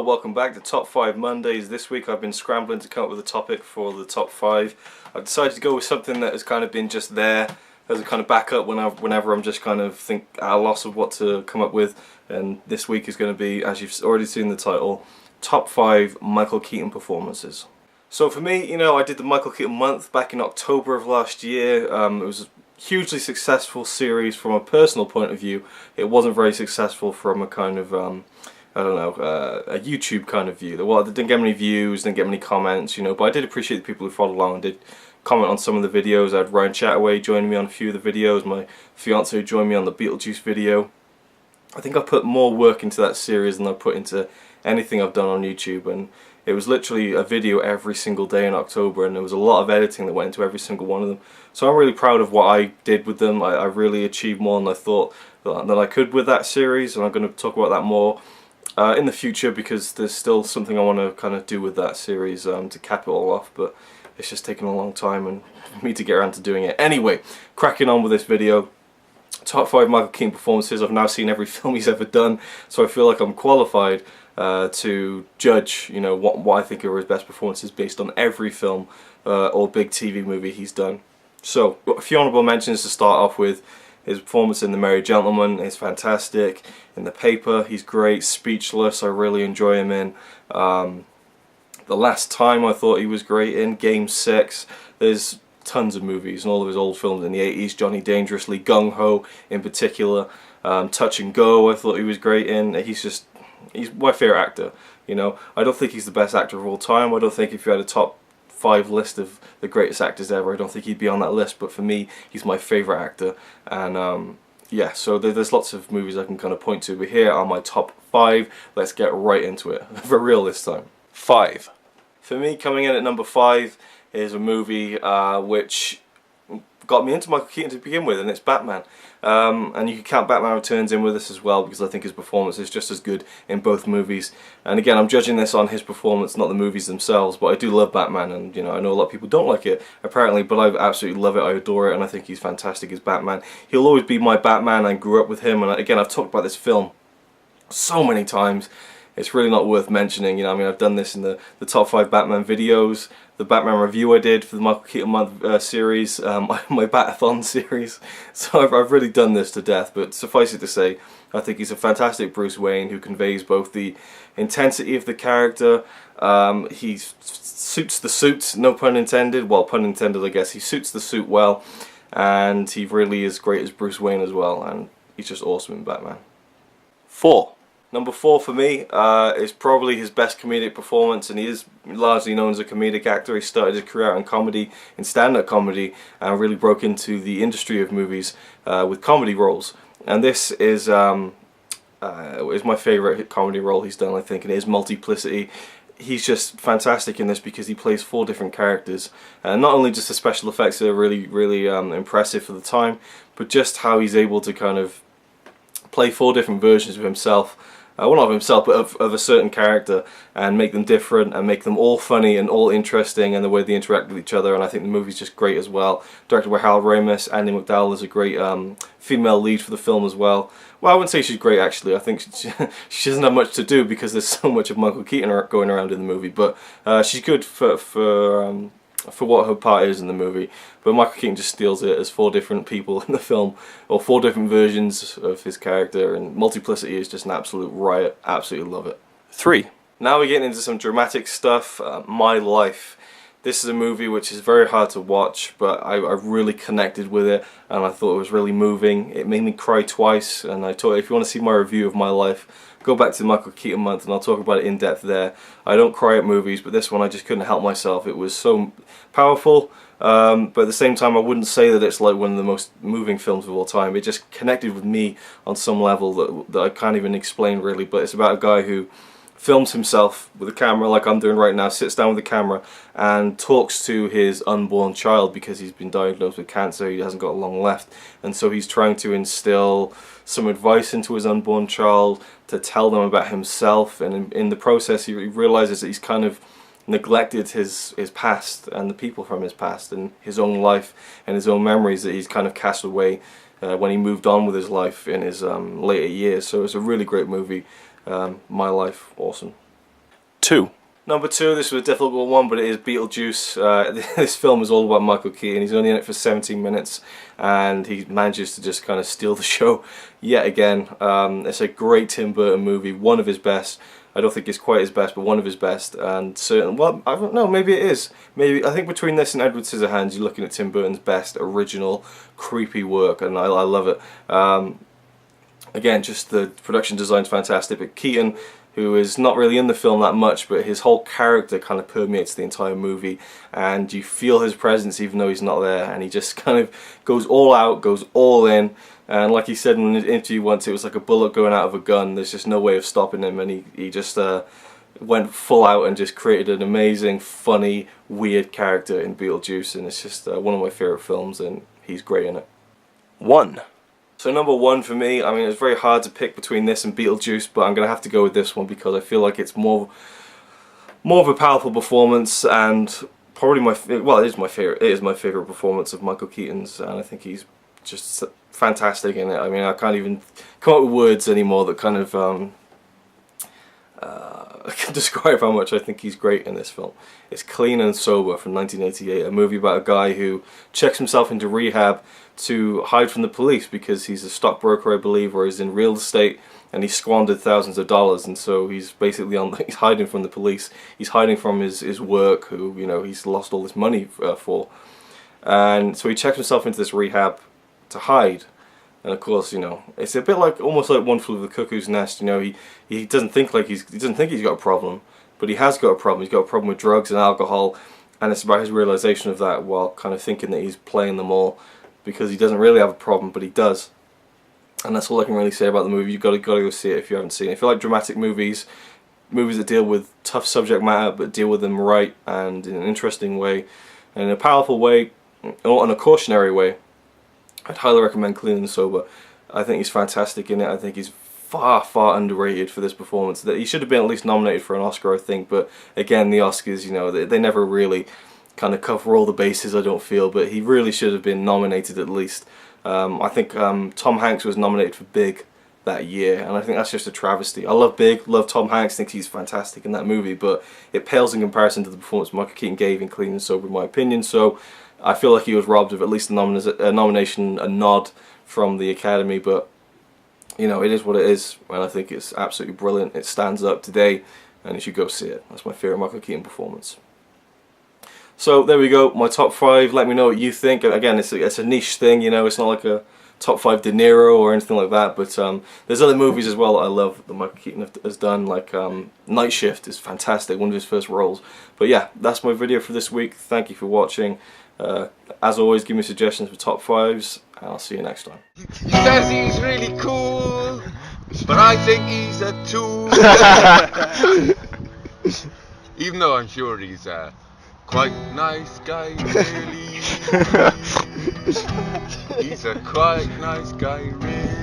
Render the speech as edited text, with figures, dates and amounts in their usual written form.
welcome back to Top 5 Mondays. This week I've been scrambling to come up with a topic for the top 5. I've decided to go with something that has kind of been just there as a kind of backup whenever I'm just kind of at a loss of what to come up with. And this week is going to be, as you've already seen the title, Top 5 Michael Keaton Performances. So for me, I did the Michael Keaton month back in October of last year. It was a hugely successful series from a personal point of view. It wasn't very successful from a kind of a YouTube kind of view. Well, they didn't get many views, didn't get many comments, but I did appreciate the people who followed along and did comment on some of the videos. I had Ryan Chataway joining me on a few of the videos, my fiance who joined me on the Beetlejuice video. I think I put more work into that series than I put into anything I've done on YouTube, and it was literally a video every single day in October, and there was a lot of editing that went into every single one of them. So I'm really proud of what I did with them. I really achieved more than I thought that I could with that series, and I'm going to talk about that more in the future, because there's still something I want to kind of do with that series to cap it all off, but it's just taken a long time and for me to get around to doing it. Anyway, cracking on with this video. Top 5 Michael Keaton performances. I've now seen every film he's ever done, so I feel like I'm qualified to judge, what I think are his best performances based on every film or big TV movie he's done. So, a few honourable mentions to start off with. His performance in The Merry Gentleman is fantastic. In The Paper, he's great. Speechless, I really enjoy him in. The Last Time, I thought he was great in. Game 6. There's tons of movies and all of his old films in the 80s. Johnny Dangerously, Gung Ho in particular. Touch and Go, I thought he was great in. He's my favourite actor. I don't think he's the best actor of all time. I don't think if you had a top 5 list of the greatest actors ever, I don't think he'd be on that list, but for me, he's my favourite actor. And yeah, so there's lots of movies I can kind of point to, but here are my top 5. Let's get right into it, for real this time. 5. For me, coming in at number 5 is a movie which got me into Michael Keaton to begin with, and it's Batman. And you can count Batman Returns in with this as well, because I think his performance is just as good in both movies. And again, I'm judging this on his performance, not the movies themselves, but I do love Batman, and I know a lot of people don't like it, apparently, but I absolutely love it, I adore it, and I think he's fantastic as Batman. He'll always be my Batman. I grew up with him, and again, I've talked about this film so many times. It's really not worth mentioning. I've done this in the top 5 Batman videos, the Batman review I did for the Michael Keaton month series, my Bat-a-thon series. So I've really done this to death, but suffice it to say, I think he's a fantastic Bruce Wayne who conveys both the intensity of the character, he suits the suit, no pun intended, well, pun intended I guess, he suits the suit well, and he really is great as Bruce Wayne as well, and he's just awesome in Batman. 4. Number 4 for me is probably his best comedic performance, and he is largely known as a comedic actor. He started his career out in comedy, in stand-up comedy, and really broke into the industry of movies with comedy roles. And this is my favourite comedy role he's done, I think, and it is Multiplicity. He's just fantastic in this because he plays 4 different characters, and not only just the special effects that are really impressive for the time, but just how he's able to kind of play 4 different versions of himself. Well, not of himself, but of a certain character, and make them different, and make them all funny and all interesting, and the way they interact with each other. And I think the movie's just great as well. Directed by Harold Ramis. Andy McDowell is a great female lead for the film as well. Well, I wouldn't say she's great, actually. I think she doesn't have much to do because there's so much of Michael Keaton going around in the movie. But she's good for what her part is in the movie, but Michael Keaton just steals it as 4 different people in the film, or 4 different versions of his character, and Multiplicity is just an absolute riot. Absolutely love it. 3. Now we're getting into some dramatic stuff. My Life. This is a movie which is very hard to watch, but I really connected with it, and I thought it was really moving. It made me cry twice, and I thought if you want to see my review of My Life, go back to the Michael Keaton month and I'll talk about it in depth there. I don't cry at movies, but this one I just couldn't help myself. It was so powerful, but at the same time I wouldn't say that it's like one of the most moving films of all time. It just connected with me on some level that I can't even explain really, but it's about a guy who films himself with a camera like I'm doing right now, sits down with a camera and talks to his unborn child because he's been diagnosed with cancer, he hasn't got long left, and so he's trying to instill some advice into his unborn child to tell them about himself, and in the process he realizes that he's kind of neglected his past and the people from his past and his own life and his own memories that he's kind of cast away when he moved on with his life in his later years. So it's a really great movie. My Life, awesome. 2. Number 2, this was a difficult one, but it is Beetlejuice. This film is all about Michael Keaton. He's only in it for 17 minutes, and he manages to just kind of steal the show yet again. It's a great Tim Burton movie, one of his best. I don't think it's quite his best, but one of his best. And certainly, well, I don't know, maybe it is. Maybe I think between this and Edward Scissorhands, you're looking at Tim Burton's best original creepy work, and I love it. Again, just the production design's fantastic, but Keaton, who is not really in the film that much, but his whole character kind of permeates the entire movie, and you feel his presence even though he's not there, and he just kind of goes all out, goes all in, and like he said in an interview once, it was like a bullet going out of a gun. There's just no way of stopping him, and he just went full out and just created an amazing, funny, weird character in Beetlejuice, and it's just one of my favourite films, and he's great in it. 1. So number 1 for me, I mean, it's very hard to pick between this and Beetlejuice, but I'm going to have to go with this one because I feel like it's more of a powerful performance, and probably it is my favorite performance of Michael Keaton's, and I think he's just fantastic in it. I mean, I can't even come up with words anymore that kind of can describe how much I think he's great in this film. It's Clean and Sober from 1988, a movie about a guy who checks himself into rehab to hide from the police because he's a stockbroker, I believe, or he's in real estate, and he squandered thousands of dollars, and so he's basically he's hiding from the police. He's hiding from his work, who, you know, he's lost all this money for, and so he checks himself into this rehab to hide. And of course, you know, it's a bit like almost like One Flew Over the Cuckoo's Nest. You know, he doesn't think he's got a problem, but he has got a problem. He's got a problem with drugs and alcohol, and it's about his realization of that while kind of thinking that he's playing them all, because he doesn't really have a problem, but he does. And that's all I can really say about the movie. You've got to go see it if you haven't seen it. If you like dramatic movies that deal with tough subject matter but deal with them right and in an interesting way and in a powerful way or in a cautionary way, I'd highly recommend Clean and Sober. I think he's fantastic in it. I think he's far, far underrated for this performance. That he should have been at least nominated for an Oscar, I think. But again, the Oscars, you know, they never really kind of cover all the bases, I don't feel. But he really should have been nominated at least. I think Tom Hanks was nominated for Big that year, and I think that's just a travesty. I love Big, love Tom Hanks, think he's fantastic in that movie, but it pales in comparison to the performance Michael Keaton gave in Clean and Sober, in my opinion. So I feel like he was robbed of at least a nomination, a nod from the Academy, but you know, it is what it is, and I think it's absolutely brilliant. It stands up today, and you should go see it. That's my favourite Michael Keaton performance. So there we go, my top 5. Let me know what you think. Again, it's a niche thing, you know, it's not like a top 5 De Niro or anything like that, but there's other movies as well that I love that Michael Keaton has done, like Night Shift is fantastic, one of his first roles. But yeah, that's my video for this week. Thank you for watching. As always, give me suggestions for top 5s, and I'll see you next time. He says he's really cool, but I think he's a tool. Even though I'm sure he's quite nice guy, really. He's a quite nice guy, really.